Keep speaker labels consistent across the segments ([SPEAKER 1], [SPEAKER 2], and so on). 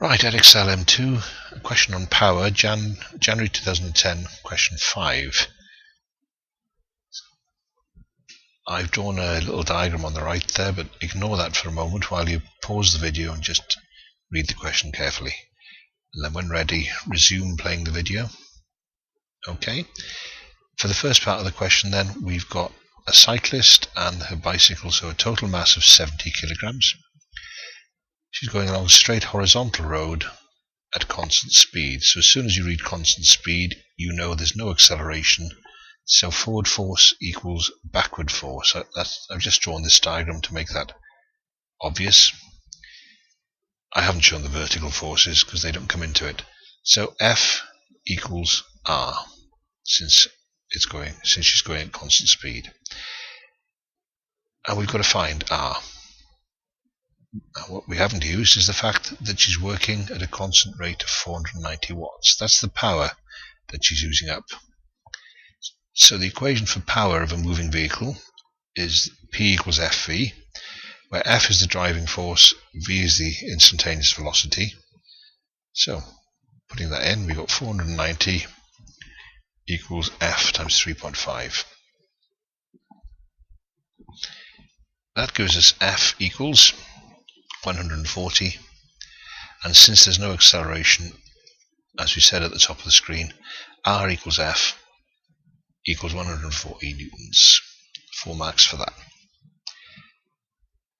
[SPEAKER 1] Right, Edx M2, question on power, January 2010, question 5. I've drawn a little diagram on the right there, but ignore that for a moment while you pause the video and just read the question carefully. And then when ready, resume playing the video. Okay. For the first part of the question then, we've got a cyclist and her bicycle, so a total mass of 70 kilograms. She's going along a straight horizontal road at constant speed. So as soon as you read constant speed, you know there's no acceleration. So forward force equals backward force. I've just drawn this diagram to make that obvious. I haven't shown the vertical forces because they don't come into it. So F equals R since she's going at constant speed. And we've got to find R. Now, what we haven't used is the fact that she's working at a constant rate of 490 watts. That's the power that she's using up. So the equation for power of a moving vehicle is P equals Fv, where F is the driving force, V is the instantaneous velocity. So putting that in, we've got 490 equals F times 3.5. That gives us F equals 140, and since there's no acceleration, as we said at the top of the screen, R equals F equals 140 newtons. 4 marks for that.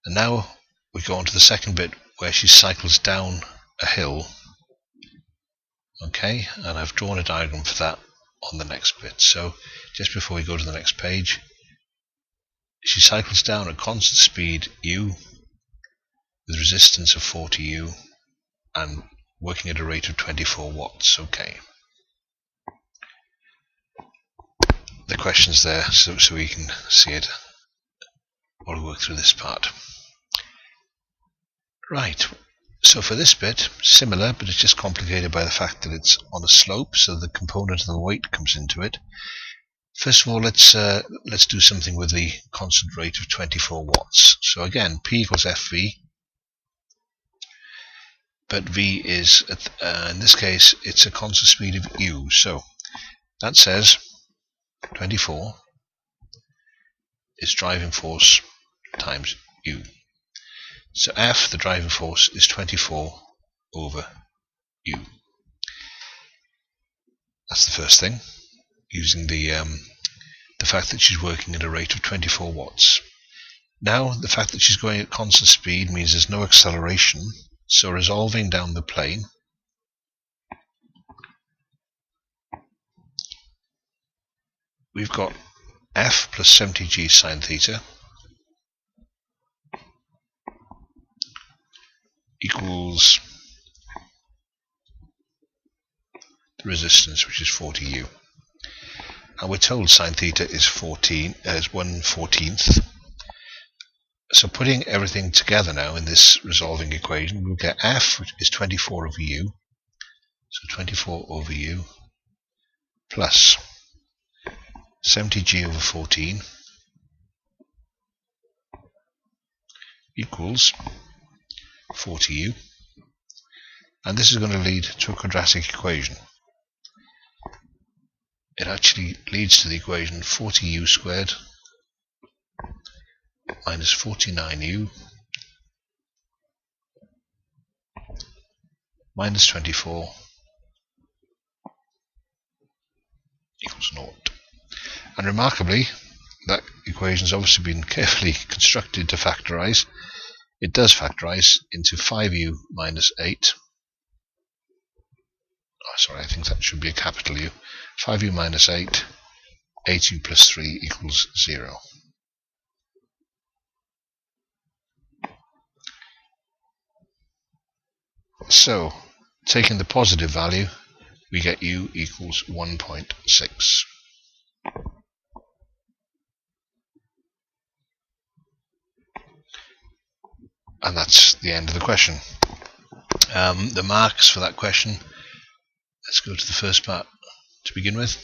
[SPEAKER 1] And now we go on to the second bit where she cycles down a hill. Okay, and I've drawn a diagram for that on the next bit. So just before we go to the next page, she cycles down at constant speed U with resistance of 40 U and working at a rate of 24 watts. Okay. The question's there so we can see it while we work through this part. Right, so for this bit, similar, but it's just complicated by the fact that it's on a slope, so the component of the weight comes into it. First of all, let's do something with the constant rate of 24 watts. So again, P equals Fv, but V is, in this case, it's a constant speed of U. So that says 24 is driving force times U. So F, the driving force, is 24 over U. That's the first thing, using the fact that she's working at a rate of 24 watts. Now, the fact that she's going at constant speed means there's no acceleration, so resolving down the plane, we've got F plus 70g sine theta equals the resistance, which is 40U. And we're told sine theta is 1/14. So putting everything together now in this resolving equation, we'll get F, which is 24 over U. So 24 over U plus 70g over 14 equals 40U. And this is going to lead to a quadratic equation. It actually leads to the equation 40U squared minus 49U minus 24 equals 0. And remarkably, that equation has obviously been carefully constructed to factorize. It does factorize into 5U minus 8. Oh, sorry, I think that should be a capital U. 5U minus 8, 8U plus 3 equals 0. So, taking the positive value, we get U equals 1.6. And that's the end of the question. The marks for that question, let's go to the first part to begin with.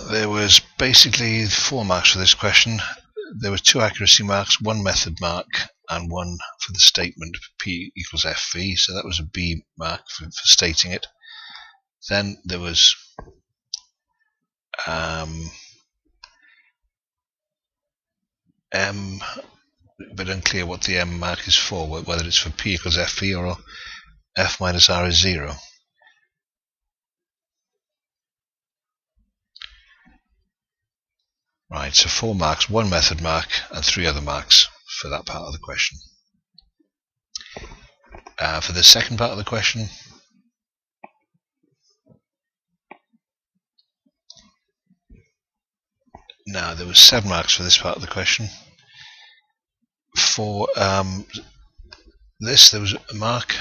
[SPEAKER 1] There was basically 4 marks for this question. there were 2 accuracy marks, 1 method mark, and 1 for the statement P equals FV, so that was a B mark for stating it. Then there was M, but unclear what the M mark is for, whether it's for P equals FV or F minus R is 0. Right, so 4 marks, 1 method mark, and 3 other marks for that part of the question. For the second part of the question, now there was 7 marks for this part of the question. For this, there was a mark.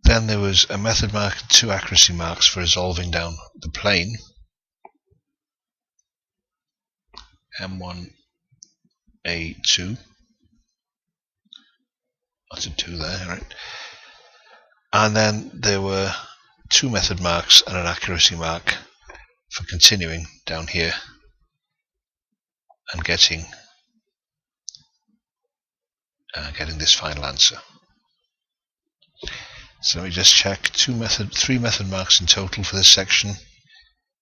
[SPEAKER 1] Then there was a method mark and 2 accuracy marks for resolving down the plane. M1, A2. That's a 2 there, right? And then there were 2 method marks and an accuracy mark for continuing down here and getting this final answer. So let me just check. 3 method marks in total for this section,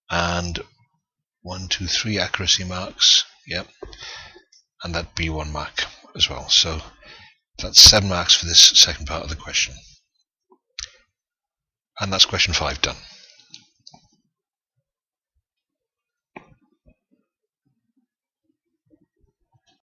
[SPEAKER 1] and 1, 2, 3 accuracy marks. Yep, and that B1 mark as well. So that's 7 marks for this second part of the question. And that's question 5 done.